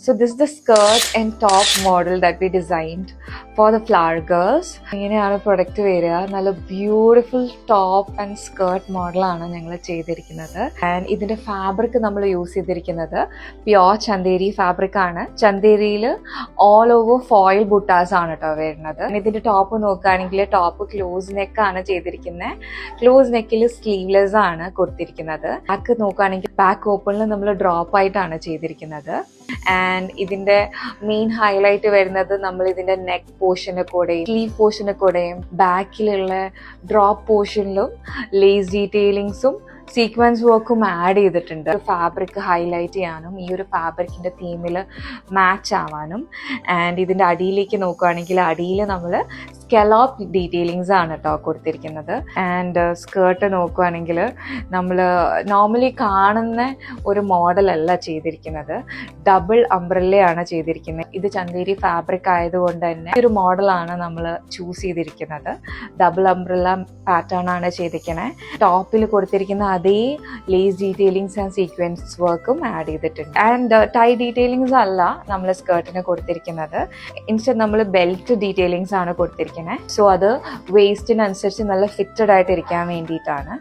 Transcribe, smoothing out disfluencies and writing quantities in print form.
So this is the skirt and top model that we designed for the flower girls. ഇങ്ങനെയാണ് product വരിക. നല്ല beautiful top and skirt മോഡലാണ് ഞങ്ങൾ ചെയ്തിരിക്കുന്നത്. And ഇതിന്റെ ഫാബ്രിക് നമ്മൾ യൂസ് ചെയ്തിരിക്കുന്നത് പ്യോർ ചന്തേരി ഫാബ്രിക് ആണ്. ചന്തേരിയിൽ ഓൾ ഓവർ ഫോയിൽ ബുട്ടാസ് ആണ് കേട്ടോ വരുന്നത്. ഇതിന്റെ ടോപ്പ് നോക്കുകയാണെങ്കിൽ ടോപ്പ് ക്ലോസ് നെക്ക് ആണ് ചെയ്തിരിക്കുന്നത്. ക്ലോസ് നെക്കിൽ സ്ലീവ്ലെസ് ആണ് കൊടുത്തിരിക്കുന്നത്. ബാക്ക് നോക്കുകയാണെങ്കിൽ ബാക്ക് ഓപ്പണിൽ നമ്മൾ ഡ്രോപ്പ് ആയിട്ടാണ് ചെയ്തിരിക്കുന്നത്. ആൻഡ് ഇതിന്റെ മെയിൻ ഹൈലൈറ്റ് വരുന്നത് നമ്മൾ ഇതിന്റെ നെക്ക് പോർഷന് കൂടെയും സ്ലീവ് പോർഷന് കൂടെയും ബാക്കിലുള്ള ഡ്രോപ്പ് പോർഷനിലും ലേസ് ഡീറ്റെയിലിങ്സും സീക്വൻസ് വർക്കും ആഡ് ചെയ്തിട്ടുണ്ട്. ഫാബ്രിക് ഹൈലൈറ്റ് ചെയ്യാനും ഈ ഒരു ഫാബ്രിക്കിന്റെ തീമിൽ മാച്ച് ആവാനും. ആൻഡ് ഇതിന്റെ അടിയിലേക്ക് നോക്കുകയാണെങ്കിൽ അടിയിൽ നമ്മൾ സ്കെലോപ്പ് ഡീറ്റെയിലിങ്സ് ആണ് കേട്ടോ കൊടുത്തിരിക്കുന്നത്. ആൻഡ് സ്കേർട്ട് നോക്കുകയാണെങ്കിൽ നമ്മൾ നോർമലി കാണുന്ന ഒരു മോഡലല്ല ചെയ്തിരിക്കുന്നത്, ഡബിൾ അംബ്രല്ലയാണ് ചെയ്തിരിക്കുന്നത്. ഇത് ചന്തേരി ഫാബ്രിക് ആയതുകൊണ്ട് തന്നെ ഒരു മോഡലാണ് നമ്മൾ ചൂസ് ചെയ്തിരിക്കുന്നത്. ഡബിൾ അംബ്രല്ല പാറ്റേൺ ആണ് ചെയ്തിരിക്കുന്നത്. ടോപ്പിൽ കൊടുത്തിരിക്കുന്ന അതേ ലേസ് ഡീറ്റെയിലിങ്സ് ആൻഡ് സീക്വൻസ് വർക്കും ആഡ് ചെയ്തിട്ടുണ്ട്. ആൻഡ് ടൈ ഡീറ്റെയിലിങ്സ് അല്ല നമ്മൾ സ്കേർട്ടിന് കൊടുത്തിരിക്കുന്നത്. ഇൻസ്റ്റഡ് നമ്മൾ ബെൽറ്റ് ഡീറ്റെയിലിങ്സ് ആണ് കൊടുത്തിരിക്കുന്നത്. സോ അത് വേസ്റ്റിനനുസരിച്ച് നല്ല ഫിറ്റഡ് ആയിട്ട് ഇരിക്കാൻ വേണ്ടിയിട്ടാണ്.